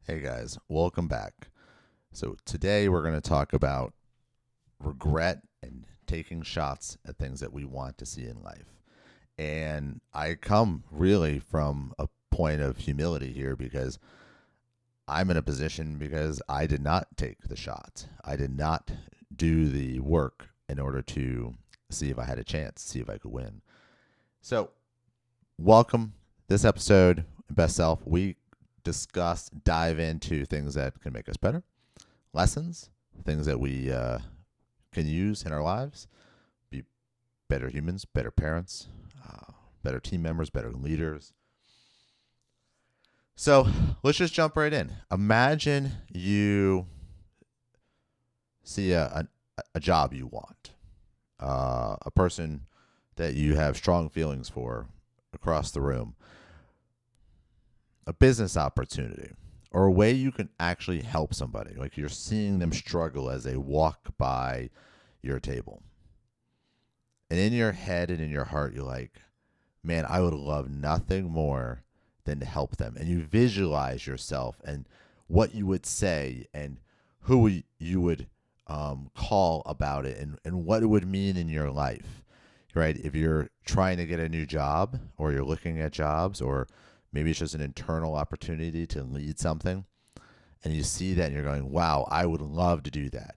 Hey guys, welcome back. So today we're going to talk about regret and taking shots at things that we want to see in life. And I come really from a point of humility here because I'm in a position because I did not take the shot. I did not do the work in order to see if I had a chance, see if I could win. So, welcome this episode, Best Self. We discuss, dive into things that can make us better, lessons, things that we can use in our lives, be better humans, better parents, better team members, better leaders. So let's just jump right in. Imagine you see a job you want, a person that you have strong feelings for across the room, a business opportunity, or a way you can actually help somebody. Like you're seeing them struggle as they walk by your table. And in your head and in your heart, you're like, man, I would love nothing more than to help them. And you visualize yourself and what you would say and who you would call about it and what it would mean in your life, right? If you're trying to get a new job or you're looking at jobs or maybe it's just an internal opportunity to lead something and you see that and you're going, wow, I would love to do that.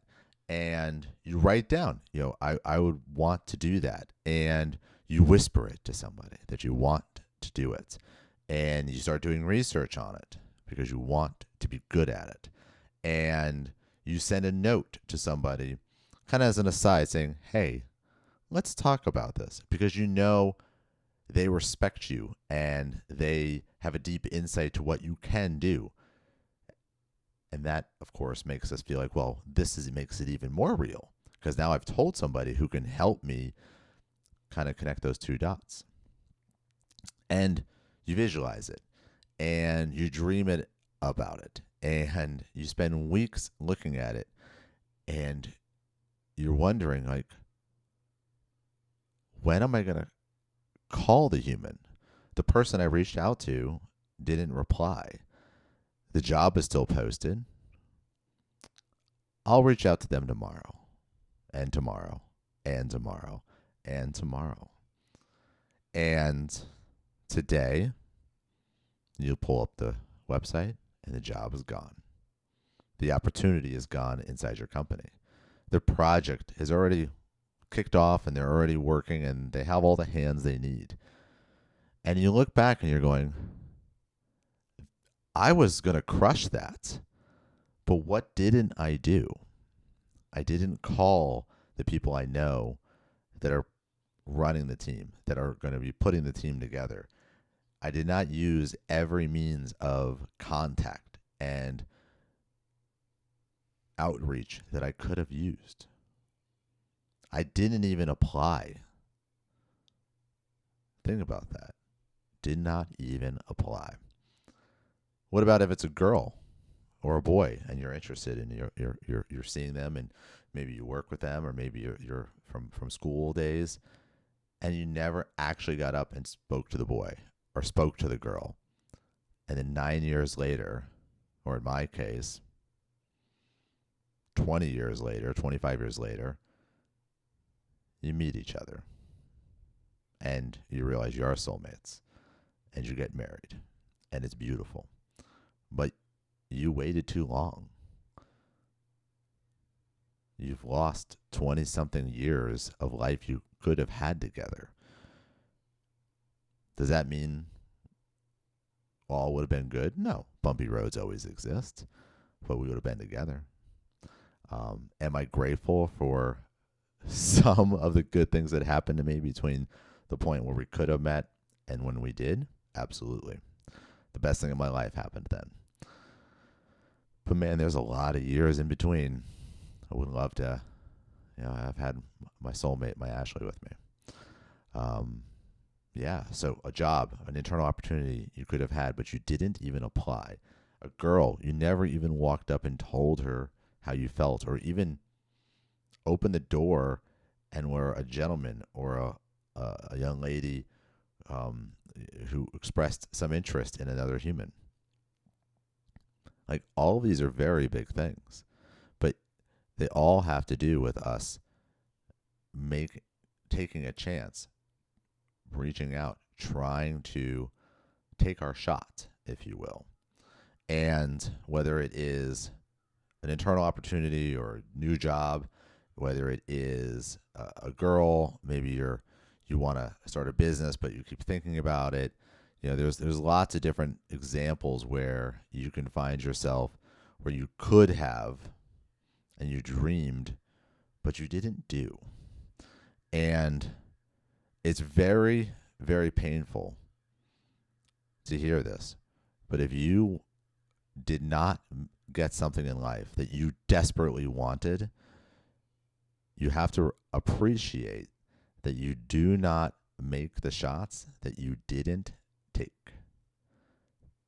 And you write down, I would want to do that. And you whisper it to somebody that you want to do it. And you start doing research on it because you want to be good at it. And you send a note to somebody, kind of as an aside, saying, hey, let's talk about this because you know they respect you and they have a deep insight to what you can do. And that, of course, makes us feel like, well, makes it even more real because now I've told somebody who can help me kind of connect those two dots. And you visualize it and you dream it about it and you spend weeks looking at it and you're wondering, like, when am I going to call the human? The person I reached out to didn't reply. The job is still posted. I'll reach out to them tomorrow and tomorrow and tomorrow and tomorrow. And today, you pull up the website and the job is gone. The opportunity is gone inside your company. The project has already kicked off and they're already working and they have all the hands they need. And you look back and you're going, I was going to crush that. But what didn't I do? I didn't call the people I know that are running the team, that are going to be putting the team together. I did not use every means of contact and outreach that I could have used. I didn't even apply. Think about that. Did not even apply. What about if it's a girl or a boy and you're interested and you're seeing them and maybe you work with them or maybe you're from school days and you never actually got up and spoke to the boy or spoke to the girl. And then 9 years later, or in my case, 20 years later, 25 years later, you meet each other and you realize you are soulmates and you get married and it's beautiful. But you waited too long. You've lost 20 something years of life you could have had together. Does that mean all would have been good? No. Bumpy roads always exist, but we would have been together. Am I grateful for some of the good things that happened to me between the point where we could have met and when we did? Absolutely. The best thing in my life happened then. But man, there's a lot of years in between. I would love to, I've had my soulmate, my Ashley, with me. Um, yeah, so a job, an internal opportunity you could have had, but you didn't even apply. A girl, you never even walked up and told her how you felt or even opened the door and were a gentleman or a young lady who expressed some interest in another human. Like, all of these are very big things, but they all have to do with us taking a chance, reaching out, trying to take our shot, if you will. And whether it is an internal opportunity or a new job, whether it is a girl, maybe you want to start a business, but you keep thinking about it. There's lots of different examples where you can find yourself where you could have and you dreamed, but you didn't do. And it's very, very painful to hear this. But if you did not get something in life that you desperately wanted, you have to appreciate that you do not make the shots that you didn't take.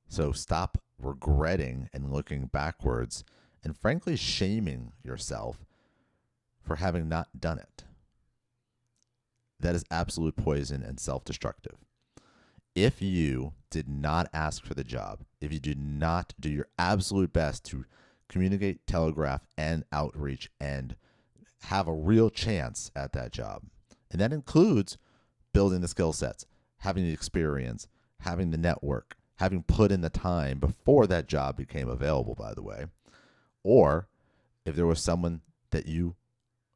So stop regretting and looking backwards and frankly shaming yourself for having not done it. That is absolute poison and self-destructive. If you did not ask for the job, if you did not do your absolute best to communicate, telegraph, and outreach and have a real chance at that job, and that includes building the skill sets, having the experience, having the network, having put in the time before that job became available, by the way, or if there was someone that you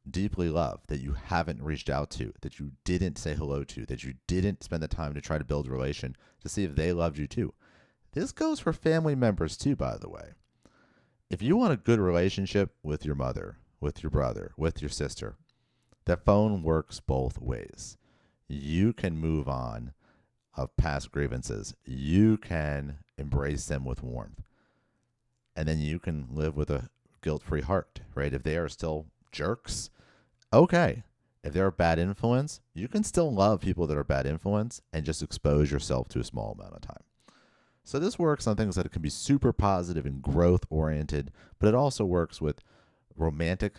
deeply love that you haven't reached out to, that you didn't say hello to, that you didn't spend the time to try to build a relation to see if they loved you too. This goes for family members too, by the way. If you want a good relationship with your mother, with your brother, with your sister, that phone works both ways. You can move on of past grievances. You can embrace them with warmth. And then you can live with a guilt-free heart, right? If they are still jerks, okay. If they're a bad influence, you can still love people that are bad influence and just expose yourself to a small amount of time. So this works on things that it can be super positive and growth oriented, but it also works with romantic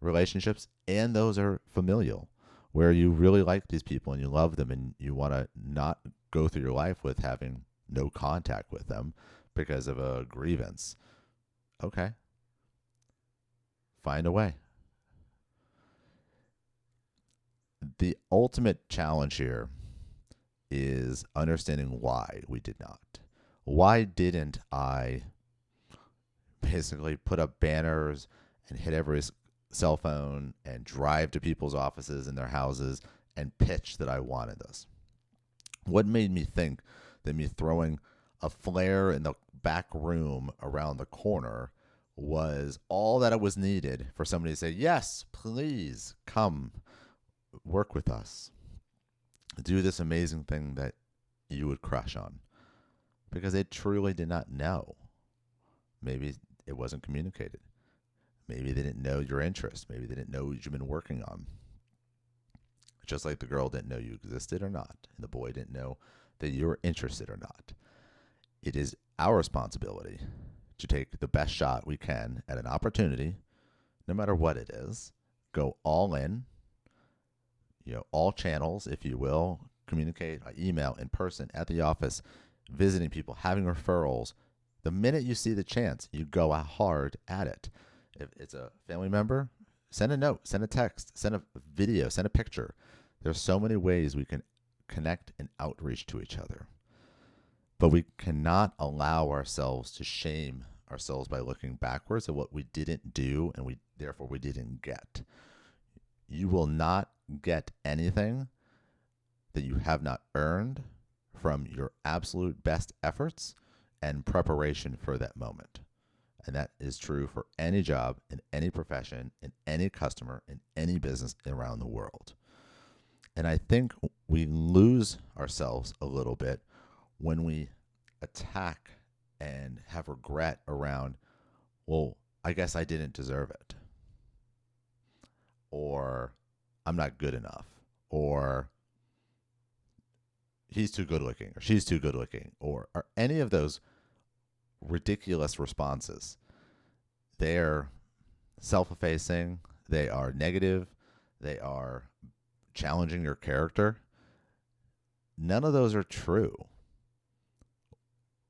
relationships, and those are familial, where you really like these people and you love them and you want to not go through your life with having no contact with them because of a grievance. Okay. Find a way. The ultimate challenge here is understanding why we did not. Why didn't I basically put up banners and hit every cell phone and drive to people's offices and their houses and pitch that I wanted this? What made me think that me throwing a flare in the back room around the corner was all that it was needed for somebody to say, yes, please come work with us. Do this amazing thing that you would crush on? Because they truly did not know. Maybe it wasn't communicated. Maybe they didn't know your interest. Maybe they didn't know what you've been working on. Just like the girl didn't know you existed or not, and the boy didn't know that you were interested or not. It is our responsibility to take the best shot we can at an opportunity, no matter what it is, go all in, all channels, if you will, communicate by email, in person, at the office, visiting people, having referrals. The minute you see the chance, you go hard at it. If it's a family member, send a note, send a text, send a video, send a picture. There's so many ways we can connect and outreach to each other. But we cannot allow ourselves to shame ourselves by looking backwards at what we didn't do and therefore we didn't get. You will not get anything that you have not earned from your absolute best efforts and preparation for that moment. And that is true for any job, in any profession, in any customer, in any business around the world. And I think we lose ourselves a little bit when we attack and have regret around, well, I guess I didn't deserve it. Or I'm not good enough. Or he's too good looking, or she's too good looking, or any of those ridiculous responses. They're self-effacing, they are negative, they are challenging your character. None of those are true.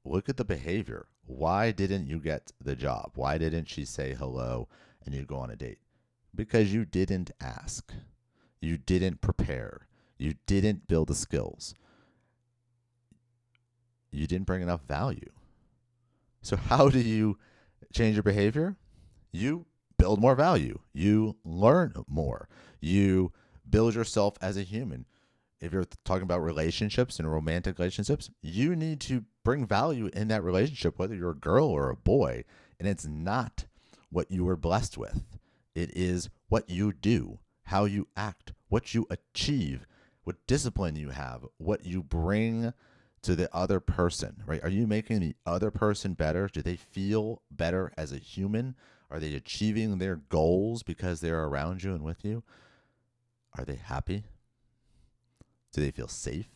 Look at the behavior. Why didn't you get the job? Why didn't she say hello and you go on a date? Because you didn't ask. You didn't prepare. You didn't build the skills. You didn't bring enough value. So, how do you change your behavior? You build more value. You learn more. You build yourself as a human. If you're talking about relationships and romantic relationships, you need to bring value in that relationship, whether you're a girl or a boy. And it's not what you were blessed with, it is what you do, how you act, what you achieve, what discipline you have, what you bring to the other person, right? Are you making the other person better? Do they feel better as a human? Are they achieving their goals because they're around you and with you? Are they happy? Do they feel safe?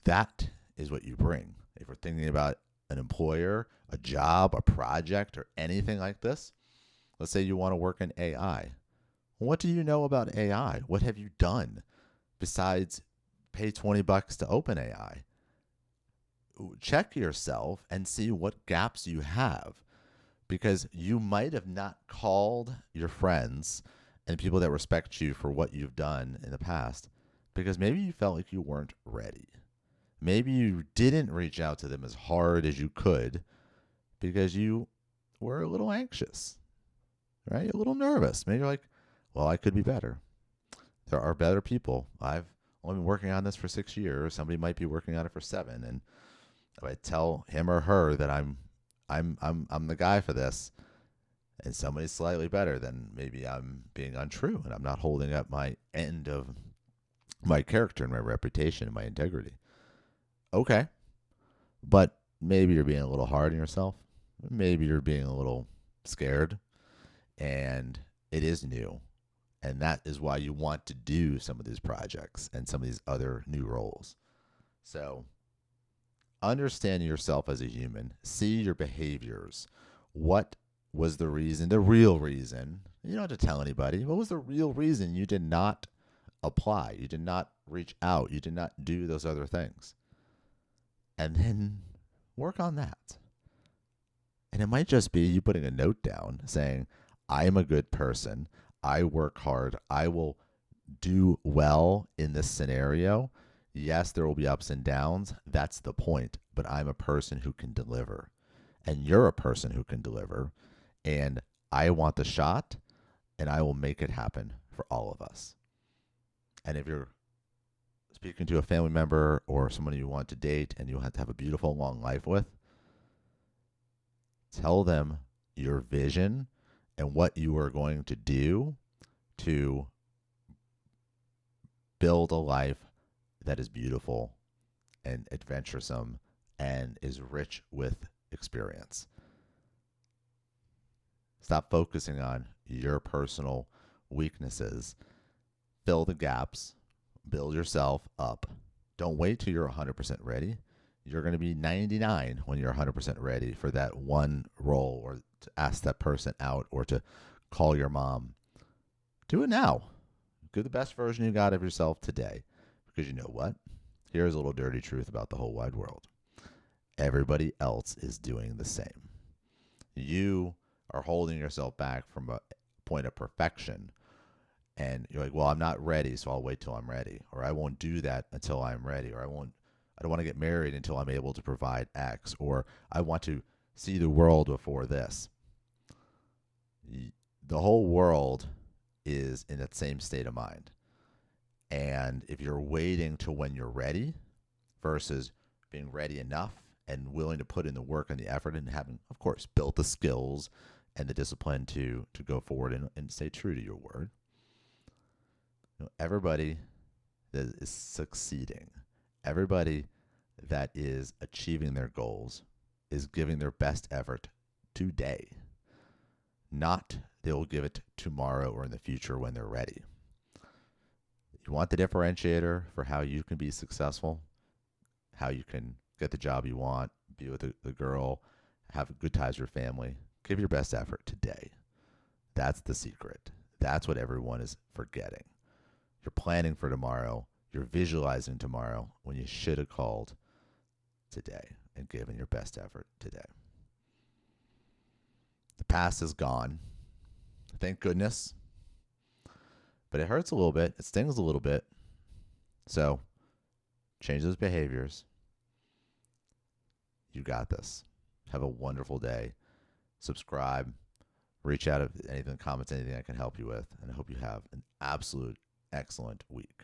That is what you bring. If we're thinking about an employer, a job, a project, or anything like this, let's say you want to work in AI. What do you know about AI? What have you done besides pay $20 to OpenAI? Check yourself and see what gaps you have, because you might have not called your friends and people that respect you for what you've done in the past because maybe you felt like you weren't ready. Maybe you didn't reach out to them as hard as you could because you were a little anxious, right? A little nervous. Maybe you're like, well, I could be better. There are better people. I've only been working on this for 6 years. Somebody might be working on it for 7. And if I tell him or her that I'm the guy for this, and somebody's slightly better, then maybe I'm being untrue and I'm not holding up my end of my character and my reputation and my integrity. Okay. But maybe you're being a little hard on yourself. Maybe you're being a little scared, and it is new. And that is why you want to do some of these projects and some of these other new roles. So, understanding yourself as a human, see your behaviors. What was the reason, the real reason? You don't have to tell anybody. What was the real reason you did not apply? You did not reach out. You did not do those other things. And then work on that. And it might just be you putting a note down saying, I am a good person. I work hard. I will do well in this scenario. Yes, there will be ups and downs. That's the point. But I'm a person who can deliver. And you're a person who can deliver. And I want the shot, and I will make it happen for all of us. And if you're speaking to a family member or someone you want to date and you have to have a beautiful, long life with, tell them your vision and what you are going to do to build a life that is beautiful and adventuresome and is rich with experience. Stop focusing on your personal weaknesses. Fill the gaps. Build yourself up. Don't wait till you're 100% ready. You're going to be 99 when you're 100% ready for that one role, or to ask that person out, or to call your mom. Do it now. Give the best version you got of yourself today. Because you know what? Here's a little dirty truth about the whole wide world. Everybody else is doing the same. You are holding yourself back from a point of perfection. And you're like, well, I'm not ready, so I'll wait till I'm ready. Or I won't do that until I'm ready. Or I don't want to get married until I'm able to provide X. Or I want to see the world before this. The whole world is in that same state of mind. And if you're waiting to when you're ready versus being ready enough and willing to put in the work and the effort and having, of course, built the skills and the discipline to go forward and stay true to your word. Everybody that is succeeding, everybody that is achieving their goals is giving their best effort today. Not they will give it tomorrow or in the future when they're ready. You want the differentiator for how you can be successful, how you can get the job you want, be with the girl, have good ties with your family. Give your best effort today. That's the secret. That's what everyone is forgetting. You're planning for tomorrow. You're visualizing tomorrow when you should have called today. and giving your best effort today. The past is gone. Thank goodness. But it hurts a little bit. It stings a little bit. So change those behaviors. You got this. Have a wonderful day. Subscribe. Reach out if anything, comments, anything I can help you with. And I hope you have an absolute excellent week.